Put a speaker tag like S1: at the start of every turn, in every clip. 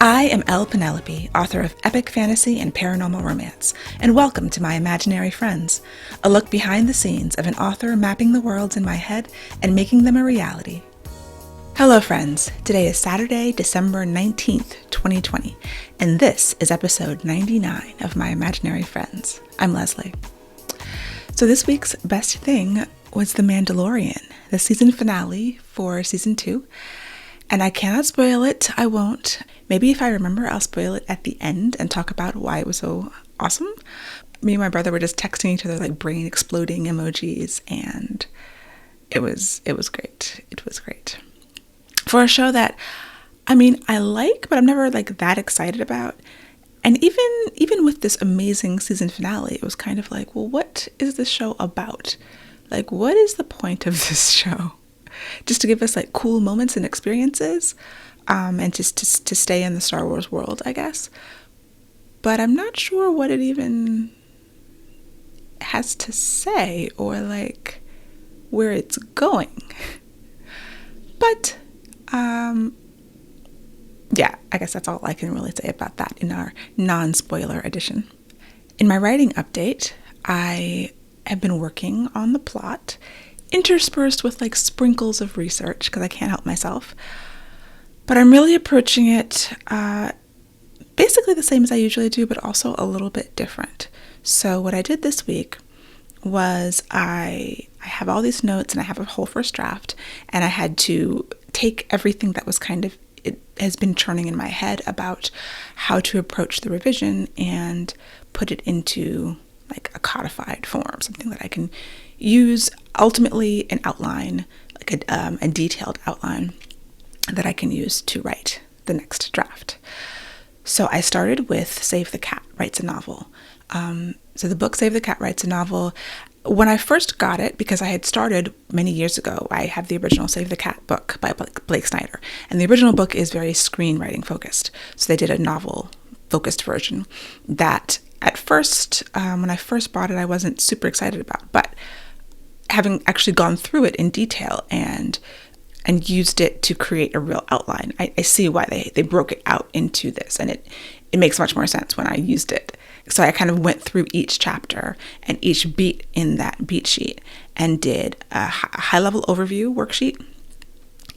S1: I am Penelope, author of epic fantasy and paranormal romance, and welcome to my imaginary friends, a look behind the scenes of an author mapping the worlds in my head and making them a reality. Hello friends, today is Saturday, December 19th, 2020, and this is episode 99 of my imaginary friends. I'm Leslie. So this week's best thing was The Mandalorian, the season finale for season 2. And I cannot spoil it, I won't. Maybe if I remember, I'll spoil it at the end and talk about why it was so awesome. Me and my brother were just texting each other like brain exploding emojis, and it was great. It was great. For a show that, I like, but I'm never like that excited about. And even with this amazing season finale, it was kind of like, well, what is this show about? Like, what is the point of this show? Just to give us like cool moments and experiences, and just to stay in the Star Wars world, I guess. But I'm not sure what it even has to say or like where it's going. But yeah, I guess that's all I can really say about that in our non-spoiler edition. In my writing update, I have been working on the plot, interspersed with like sprinkles of research because I can't help myself. But I'm really approaching it basically the same as I usually do, but also a little bit different. So what I did this week was I have all these notes and I have a whole first draft, and I had to take everything that was it has been churning in my head about how to approach the revision and put it into like a codified form, something that I can use, ultimately an outline, like a detailed outline that I can use to write the next draft. So I started with Save the Cat Writes a Novel. So the book Save the Cat Writes a Novel, when I first got it, because I had started many years ago, I have the original Save the Cat book by Blake Snyder. And the original book is very screenwriting focused. So they did a novel focused version that at first, when I first bought it, I wasn't super excited about. But having actually gone through it in detail and used it to create a real outline, I see why they broke it out into this. And it makes much more sense when I used it. So I kind of went through each chapter and each beat in that beat sheet and did a high-level overview worksheet.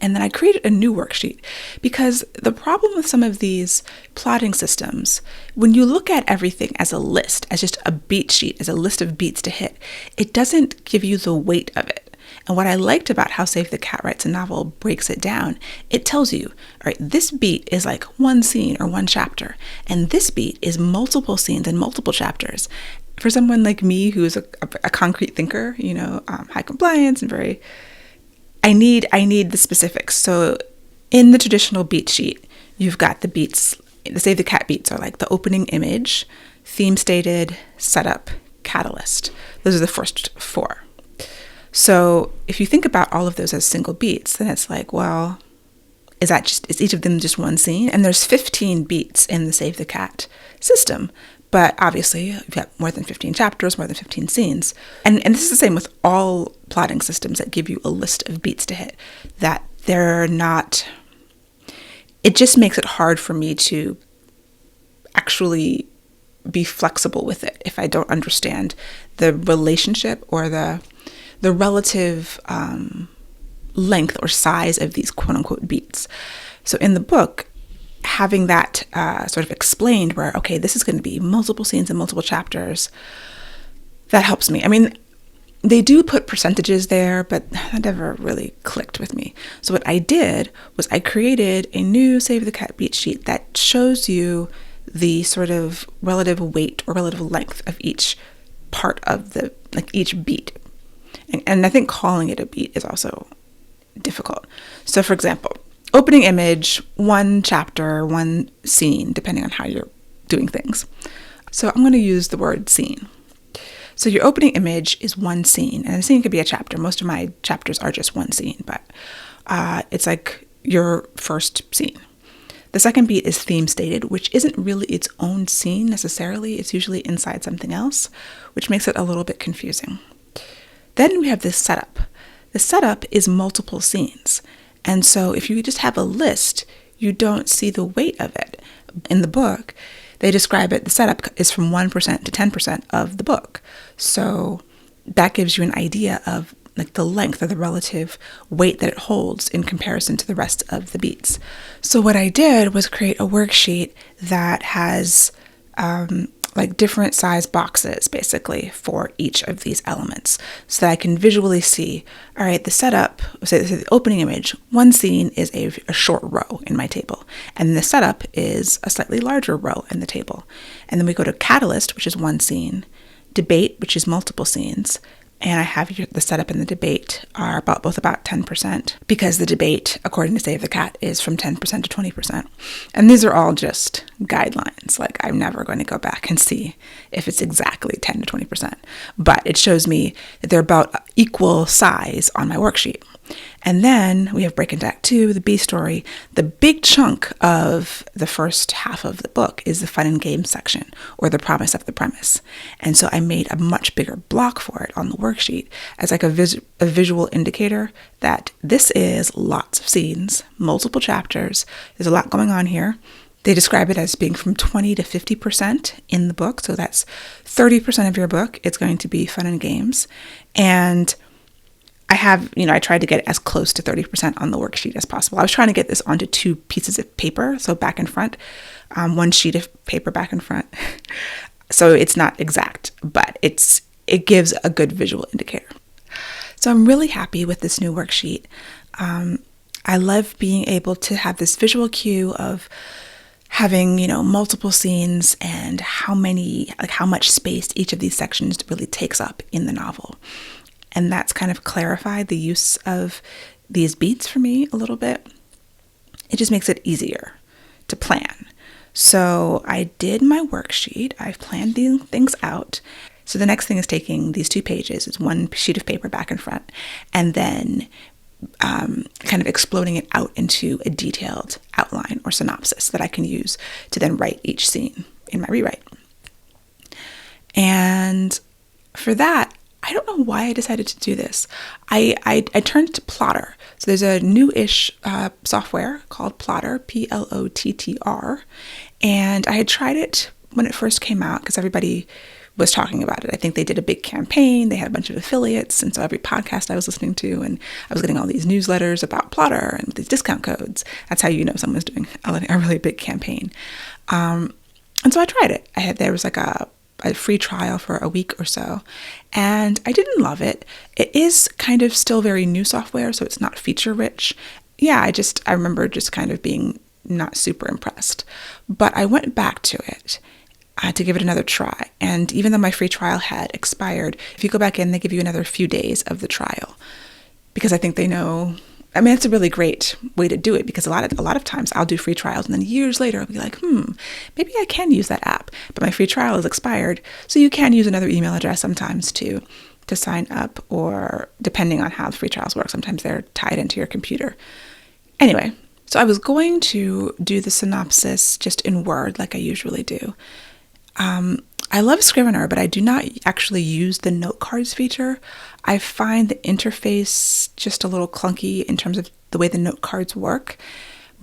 S1: And then I created a new worksheet because the problem with some of these plotting systems, when you look at everything as a list, as just a beat sheet, as a list of beats to hit, it doesn't give you the weight of it. And what I liked about how Save the Cat Writes a Novel breaks it down, it tells you, all right, this beat is like one scene or one chapter, and this beat is multiple scenes and multiple chapters. For someone like me who's a concrete thinker, high compliance and very, I need the specifics. So in the traditional beat sheet, you've got the beats, the Save the Cat beats are like the opening image, theme stated, setup, catalyst. Those are the first 4. So if you think about all of those as single beats, then it's like, well, is each of them just one scene? And there's 15 beats in the Save the Cat system. But obviously, you've got more than 15 chapters, more than 15 scenes. And this is the same with all plotting systems that give you a list of beats to hit, that they're not, it just makes it hard for me to actually be flexible with it if I don't understand the relationship or the relative length or size of these quote-unquote beats. So in the book, having that sort of explained where, okay, this is going to be multiple scenes and multiple chapters, that helps me. They do put percentages there, but that never really clicked with me. So what I did was I created a new Save the Cat beat sheet that shows you the sort of relative weight or relative length of each part of each beat. And I think calling it a beat is also difficult. So for example, opening image, one chapter, one scene, depending on how you're doing things. So I'm going to use the word scene. So your opening image is one scene, and a scene could be a chapter. Most of my chapters are just one scene, but it's like your first scene. The second beat is theme stated, which isn't really its own scene necessarily. It's usually inside something else, which makes it a little bit confusing. Then we have this setup. The setup is multiple scenes. And so if you just have a list, you don't see the weight of it. In the book, they describe it, the setup is from 1% to 10% of the book. So that gives you an idea of like the length or the relative weight that it holds in comparison to the rest of the beats. So what I did was create a worksheet that has like different size boxes basically for each of these elements so that I can visually see, all right, the setup, say the opening image, one scene is a short row in my table, and the setup is a slightly larger row in the table. And then we go to catalyst, which is one scene, debate, which is multiple scenes, and I have the setup and the debate are both about 10%, because the debate, according to Save the Cat, is from 10% to 20%. And these are all just guidelines. Like, I'm never going to go back and see if it's exactly 10 to 20%. But it shows me that they're about equal size on my worksheet. And then we have Break into Act 2, the B story. The big chunk of the first half of the book is the fun and games section, or the promise of the premise. And so I made a much bigger block for it on the worksheet as like a visual indicator that this is lots of scenes, multiple chapters. There's a lot going on here. They describe it as being from 20 to 50% in the book. So that's 30% of your book. It's going to be fun and games. And I tried to get it as close to 30% on the worksheet as possible. I was trying to get this onto 2 pieces of paper, so back and front, one sheet of paper back and front. So it's not exact, but it gives a good visual indicator. So I'm really happy with this new worksheet. I love being able to have this visual cue of having, multiple scenes and how much space each of these sections really takes up in the novel. And that's kind of clarified the use of these beats for me a little bit. It just makes it easier to plan. So I did my worksheet. I've planned these things out. So the next thing is taking these 2 pages. It's one sheet of paper back and front, and then kind of exploding it out into a detailed outline or synopsis that I can use to then write each scene in my rewrite. And for that, I don't know why I decided to do this. I turned to Plotter. So there's a new-ish software called Plotter, Plottr, and I had tried it when it first came out because everybody was talking about it. I think they did a big campaign. They had a bunch of affiliates, and so every podcast I was listening to, and I was getting all these newsletters about Plotter and these discount codes. That's how you know someone's doing a really big campaign. And so I tried it. There was like a free trial for a week or so, and I didn't love it. It is kind of still very new software, so it's not feature rich. Yeah, I remember just kind of being not super impressed, but I went back to it to give it another try. And even though my free trial had expired, if you go back in, they give you another few days of the trial, because I think they know. I mean, it's a really great way to do it, because a lot of times I'll do free trials and then years later I'll be like, maybe I can use that app, but my free trial is expired. So you can use another email address sometimes to sign up, or depending on how the free trials work, sometimes they're tied into your computer. Anyway, so I was going to do the synopsis just in Word like I usually do. I love Scrivener, but I do not actually use the note cards feature. I find the interface just a little clunky in terms of the way the note cards work,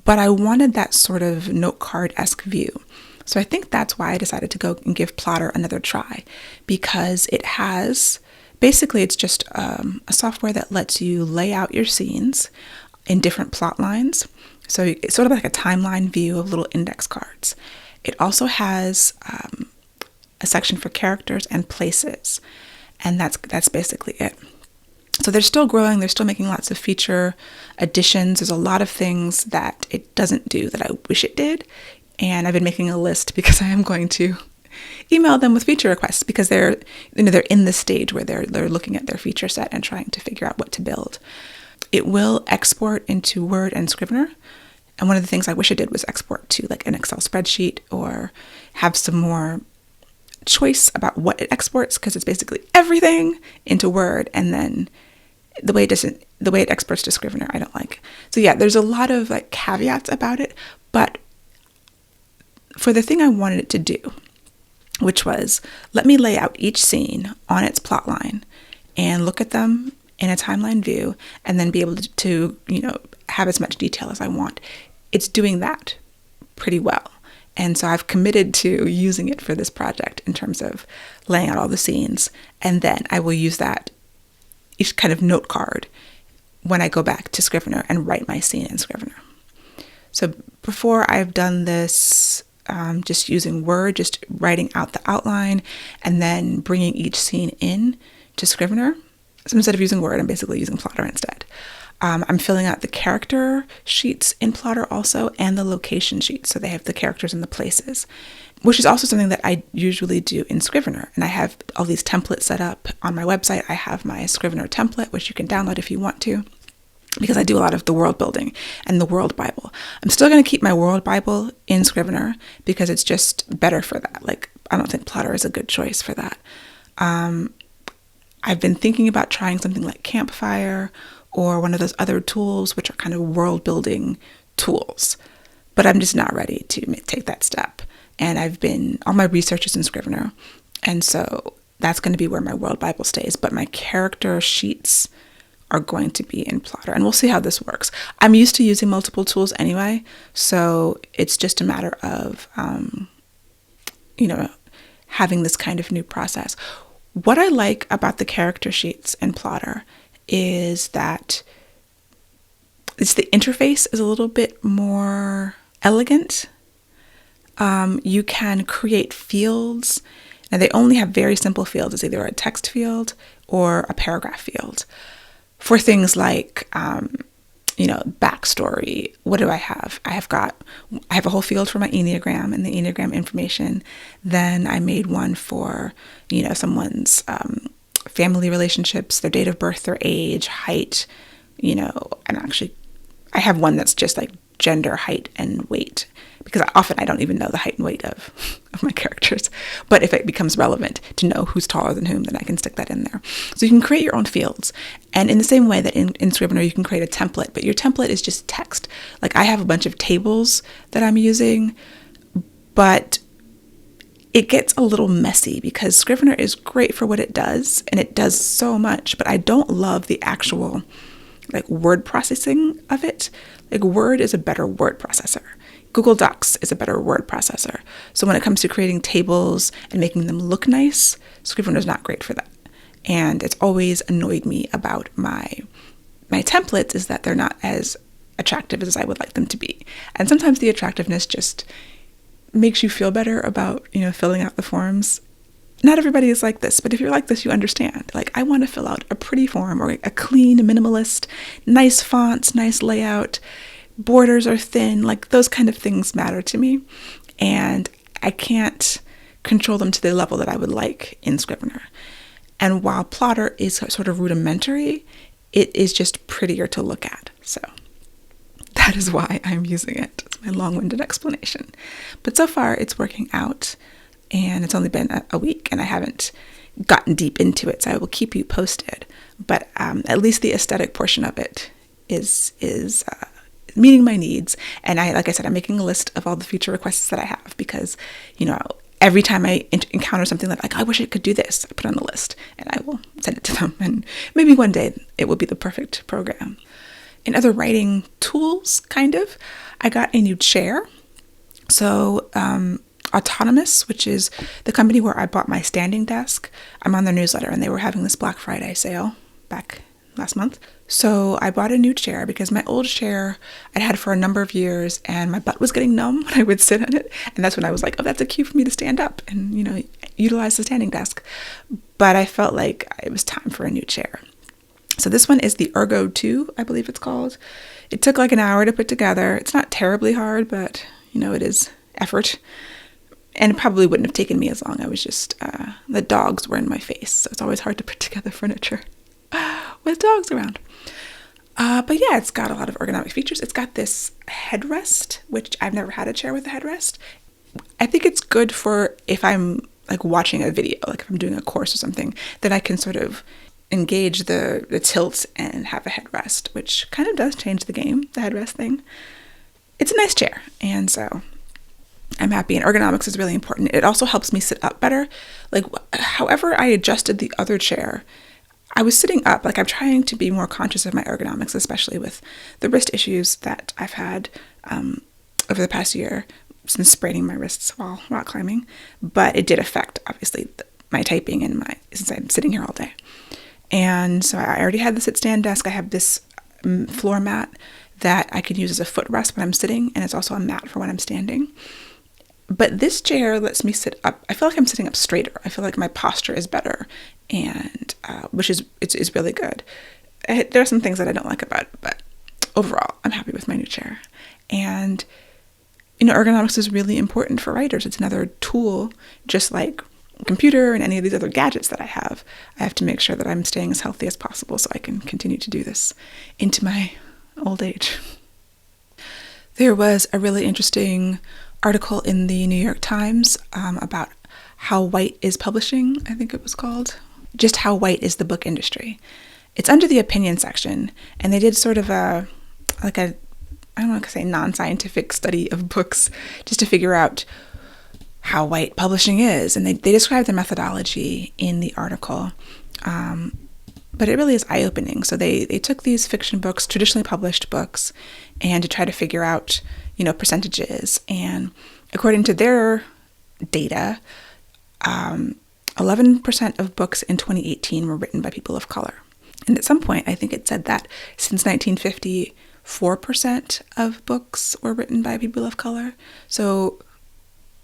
S1: but I wanted that sort of note card-esque view. So I think that's why I decided to go and give Plotter another try, because it has, basically it's just a software that lets you lay out your scenes in different plot lines. So it's sort of like a timeline view of little index cards. It also has a section for characters and places, and that's basically it. So they're still growing, they're still making lots of feature additions. There's a lot of things that it doesn't do that I wish it did, and I've been making a list because I am going to email them with feature requests, because they're in the stage where they're looking at their feature set and trying to figure out what to build. It will export into Word and Scrivener. And one of the things I wish it did was export to like an Excel spreadsheet, or have some more choice about what it exports, because it's basically everything into Word, and then the way it exports to Scrivener, I don't like. So yeah, there's a lot of like caveats about it, but for the thing I wanted it to do, which was let me lay out each scene on its plot line and look at them in a timeline view, and then be able to have as much detail as I want. it's doing that pretty well. And so I've committed to using it for this project in terms of laying out all the scenes. And then I will use that each kind of note card when I go back to Scrivener and write my scene in Scrivener. So before I've done this just using Word, just writing out the outline and then bringing each scene in to Scrivener. So instead of using Word, I'm basically using Plotter instead. I'm filling out the character sheets in Plotter also, and the location sheets. So they have the characters and the places, which is also something that I usually do in Scrivener. And I have all these templates set up on my website. I have my Scrivener template, which you can download if you want to, because I do a lot of the world building and the world Bible. I'm still going to keep my world Bible in Scrivener because it's just better for that. Like, I don't think Plotter is a good choice for that. I've been thinking about trying something like Campfire or one of those other tools, which are kind of world building tools, but I'm just not ready to take that step. And all my research is in Scrivener. And so that's going to be where my world Bible stays, but my character sheets are going to be in Plotter, and we'll see how this works. I'm used to using multiple tools anyway, so it's just a matter of, having this kind of new process. What I like about the character sheets in Plotter is that the interface is a little bit more elegant. You can create fields. Now they only have very simple fields. It's either a text field or a paragraph field. For things like, backstory, what do I have? I have a whole field for my Enneagram and the Enneagram information. Then I made one for, someone's family relationships, their date of birth, their age, height, and actually I have one that's just like gender, height, and weight, because often I don't even know the height and weight of my characters. But if it becomes relevant to know who's taller than whom, then I can stick that in there. So you can create your own fields. And in the same way that in Scrivener, you can create a template, but your template is just text. Like I have a bunch of tables that I'm using, but it gets a little messy because Scrivener is great for what it does, and it does so much, but I don't love the actual word processing of it. Word is a better word processor. Google Docs is a better word processor. So when it comes to creating tables and making them look nice, Scrivener is not great for that. And it's always annoyed me about my templates is that they're not as attractive as I would like them to be. And sometimes the attractiveness just makes you feel better about, filling out the forms. Not everybody is like this, but if you're like this, you understand. I want to fill out a pretty form or a clean, minimalist, nice fonts, nice layout, borders are thin, those kind of things matter to me. And I can't control them to the level that I would like in Scrivener. And while Plotter is sort of rudimentary, it is just prettier to look at. So that is why I'm using it. It's my long-winded explanation. But so far it's working out. And it's only been a week and I haven't gotten deep into it, so I will keep you posted. But at least the aesthetic portion of it is meeting my needs. And like I said, I'm making a list of all the feature requests that I have because, every time I encounter something that I wish it could do this, I put on the list and I will send it to them. And maybe one day it will be the perfect program. In other writing tools, I got a new chair. So, Autonomous, which is the company where I bought my standing desk. I'm on their newsletter and they were having this Black Friday sale back last month. So I bought a new chair because my old chair I'd had for a number of years and my butt was getting numb when I would sit on it. And that's when I was like, oh, that's a cue for me to stand up and, utilize the standing desk. But I felt like it was time for a new chair. So this one is the Ergo 2, I believe it's called. It took an hour to put together. It's not terribly hard, but, it is effort. And it probably wouldn't have taken me as long. I was just, the dogs were in my face. So it's always hard to put together furniture with dogs around. But yeah, it's got a lot of ergonomic features. It's got this headrest, which I've never had a chair with a headrest. I think it's good for if I'm watching a video, if I'm doing a course or something, then I can sort of engage the tilt and have a headrest, which kind of does change the game, the headrest thing. It's a nice chair. And so I'm happy, and ergonomics is really important. It also helps me sit up better. However I adjusted the other chair, I was sitting up. I'm trying to be more conscious of my ergonomics, especially with the wrist issues that I've had over the past year since spraining my wrists while rock climbing, but it did affect, obviously, my typing and since I'm sitting here all day. And so I already had the sit-stand desk. I have this floor mat that I can use as a footrest when I'm sitting, and it's also a mat for when I'm standing. But this chair lets me sit up. I feel like I'm sitting up straighter. I feel like my posture is better, and which is it's really good. There are some things that I don't like about it, but overall, I'm happy with my new chair. And ergonomics is really important for writers. It's another tool, just like a computer and any of these other gadgets that I have. I have to make sure that I'm staying as healthy as possible so I can continue to do this into my old age. There was a really interesting article in the New York Times about how white is publishing, I think it was called. Just how white is the book industry. It's under the opinion section, and they did sort of I don't want to say non-scientific study of books just to figure out how white publishing is. And they describe the methodology in the article. But it really is eye-opening. So they took these fiction books, traditionally published books, and to try to figure out, percentages. And according to their data, 11% of books in 2018 were written by people of color. And at some point, I think it said that since 1950, 4% of books were written by people of color. So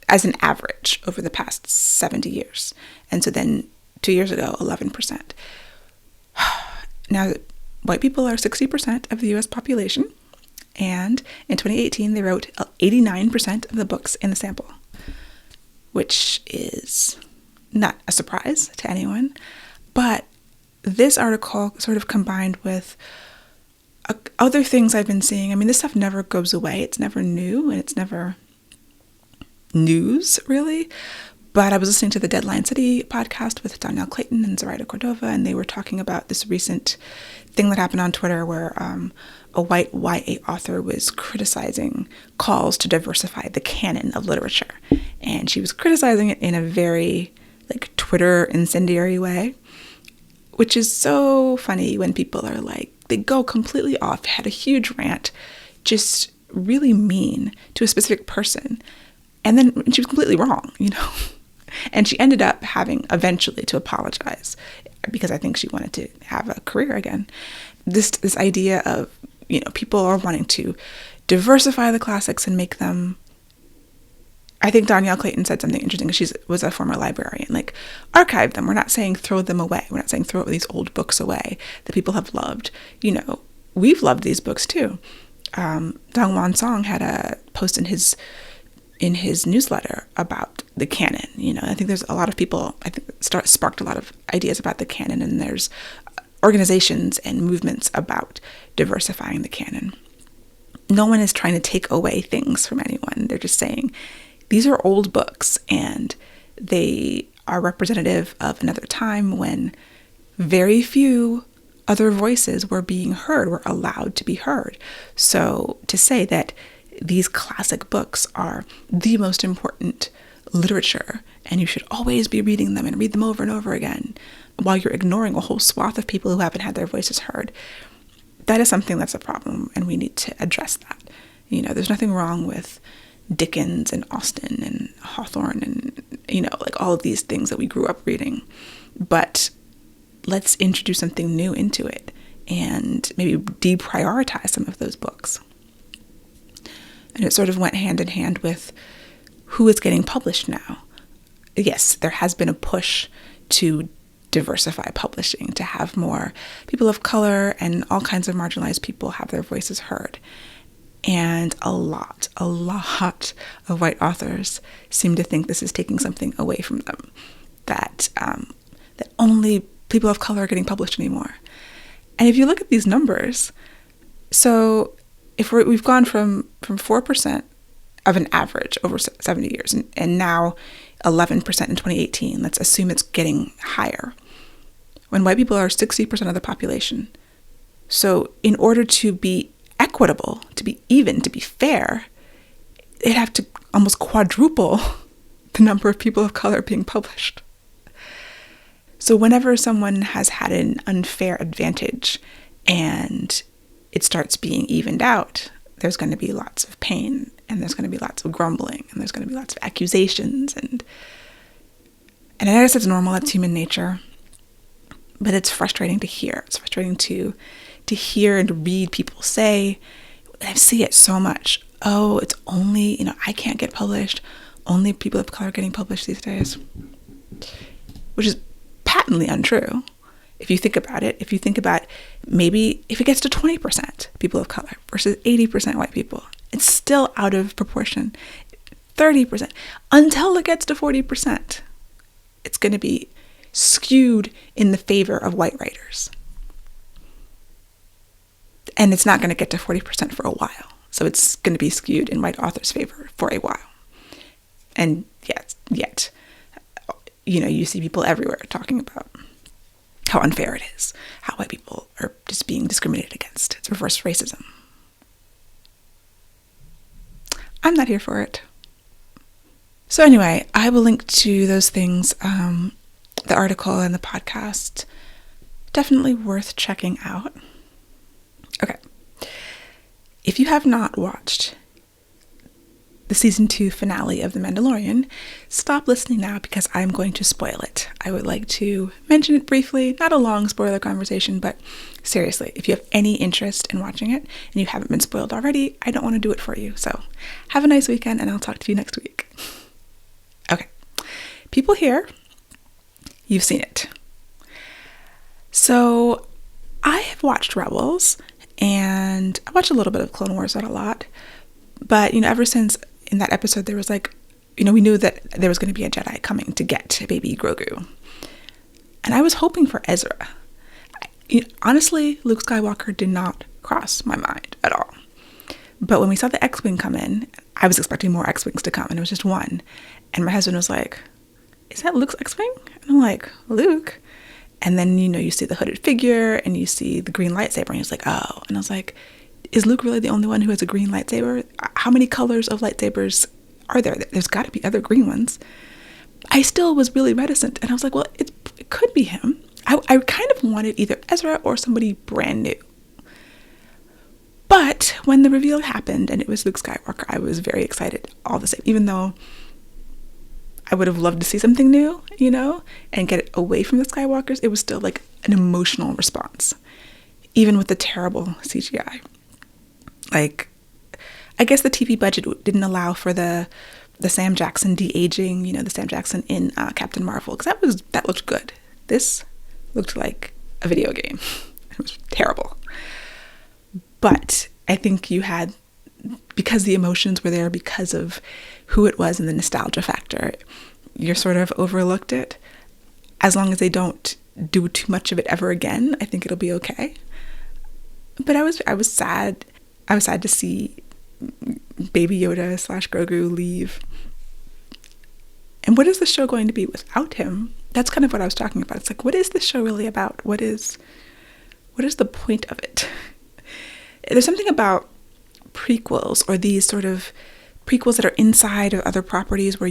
S1: as an average over the past 70 years. And so then 2 years ago, 11%. Now, white people are 60% of the U.S. population. And in 2018, they wrote 89% of the books in the sample, which is not a surprise to anyone. But this article sort of combined with other things I've been seeing. I mean, this stuff never goes away. It's never new, and it's never news, really. But I was listening to the Deadline City podcast with Danielle Clayton and Zoraida Cordova, and they were talking about this recent thing that happened on Twitter where a white YA author was criticizing calls to diversify the canon of literature. And she was criticizing it in a very, Twitter incendiary way, which is so funny when people are they go completely off, had a huge rant, just really mean to a specific person. And then she was completely wrong, And she ended up having eventually to apologize because I think she wanted to have a career again. This idea of, people are wanting to diversify the classics and make them, I think Danielle Clayton said something interesting. She was a former librarian, archive them. We're not saying throw them away. We're not saying throw these old books away that people have loved. We've loved these books too. Dong Wan Song had a post in his newsletter about the canon. I think there's a lot of people, sparked a lot of ideas about the canon, and there's organizations and movements about diversifying the canon. No one is trying to take away things from anyone. They're just saying, these are old books, and they are representative of another time when very few other voices were being heard, were allowed to be heard. So to say that these classic books are the most important literature, and you should always be reading them and read them over and over again, while you're ignoring a whole swath of people who haven't had their voices heard, that is something that's a problem, and we need to address that. There's nothing wrong with Dickens and Austen and Hawthorne and, all of these things that we grew up reading. But let's introduce something new into it and maybe deprioritize some of those books. And it sort of went hand in hand with who is getting published now. Yes, there has been a push to diversify publishing, to have more people of color and all kinds of marginalized people have their voices heard. And a lot of white authors seem to think this is taking something away from them, that only people of color are getting published anymore. And if you look at these numbers, so if we've gone from 4% of an average over 70 years, and now 11% in 2018, let's assume it's getting higher, when white people are 60% of the population. So in order to be equitable, to be even, to be fair, they'd have to almost quadruple the number of people of color being published. So whenever someone has had an unfair advantage and it starts being evened out, there's going to be lots of pain, and there's going to be lots of grumbling, and there's going to be lots of accusations, and I guess it's normal, it's human nature, but it's frustrating to hear. It's frustrating to hear and to read people say, and I see it so much. Oh, it's only, I can't get published. Only people of color are getting published these days, which is patently untrue. If you think about it, maybe if it gets to 20% people of color versus 80% white people, it's still out of proportion. 30%, until it gets to 40%, it's going to be skewed in the favor of white writers. And it's not going to get to 40% for a while. So it's going to be skewed in white authors' favor for a while. And yet, you see people everywhere talking about how unfair it is, how white people are just being discriminated against. It's reverse racism. I'm not here for it. So anyway, I will link to those things, the article and the podcast. Definitely worth checking out. Okay. If you have not watched the season 2 finale of The Mandalorian, stop listening now because I'm going to spoil it. I would like to mention it briefly, not a long spoiler conversation, but seriously, if you have any interest in watching it and you haven't been spoiled already, I don't want to do it for you. So have a nice weekend and I'll talk to you next week. Okay. People here, you've seen it. So I have watched Rebels and I watched a little bit of Clone Wars, not a lot, but ever since in that episode there was we knew that there was going to be a Jedi coming to get baby Grogu, and I was hoping for Ezra. Honestly, Luke Skywalker did not cross my mind at all, but when we saw the X-Wing come in, I was expecting more X-Wings to come, and it was just one, and my husband was like, is that Luke's X-Wing? And I'm like, Luke? And then you see the hooded figure and you see the green lightsaber and he's like, oh, and I was like, is Luke really the only one who has a green lightsaber? How many colors of lightsabers are there? There's got to be other green ones. I still was really reticent, and I was like, well, it could be him. I kind of wanted either Ezra or somebody brand new. But when the reveal happened and it was Luke Skywalker, I was very excited all the same, even though I would have loved to see something new, and get it away from the Skywalkers. It was still like an emotional response, even with the terrible CGI. Like, I guess the TV budget didn't allow for the Sam Jackson de-aging, the Sam Jackson in Captain Marvel, because that looked good. This looked like a video game. It was terrible. But I think because the emotions were there, because of who it was and the nostalgia factor, you're sort of overlooked it. As long as they don't do too much of it ever again, I think it'll be okay. But I was sad. I was sad to see Baby Yoda / Grogu leave. And what is the show going to be without him? That's kind of what I was talking about. It's like, what is this show really about? What is the point of it? There's something about prequels, or these sort of prequels that are inside of other properties where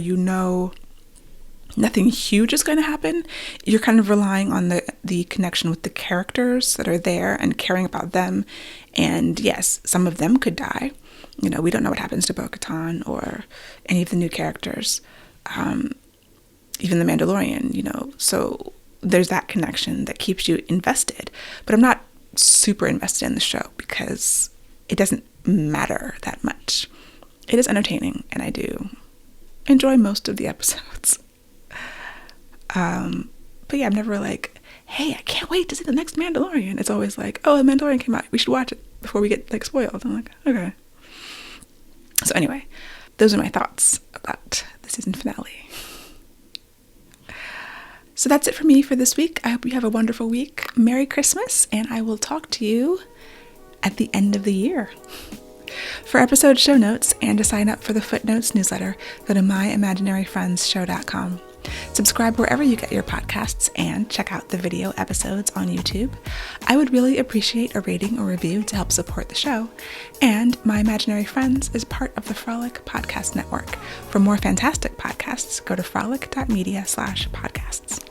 S1: nothing huge is going to happen. You're kind of relying on the connection with the characters that are there and caring about them. And yes, some of them could die. We don't know what happens to Bo-Katan or any of the new characters, even the Mandalorian, so there's that connection that keeps you invested. But I'm not super invested in the show because it doesn't matter that much. It is entertaining, and I do enjoy most of the episodes. But yeah, I'm never like, hey, I can't wait to see the next Mandalorian. It's always like, oh, the Mandalorian came out, we should watch it before we get spoiled. I'm like, okay. So anyway, those are my thoughts about the season finale. So that's it for me for this week. I hope you have a wonderful week. Merry Christmas, and I will talk to you at the end of the year. For episode show notes and to sign up for the Footnotes newsletter, go to myimaginaryfriendsshow.com. Subscribe wherever you get your podcasts and check out the video episodes on YouTube. I would really appreciate a rating or review to help support the show. And My Imaginary Friends is part of the Frolic Podcast Network. For more fantastic podcasts, go to frolic.media/podcasts.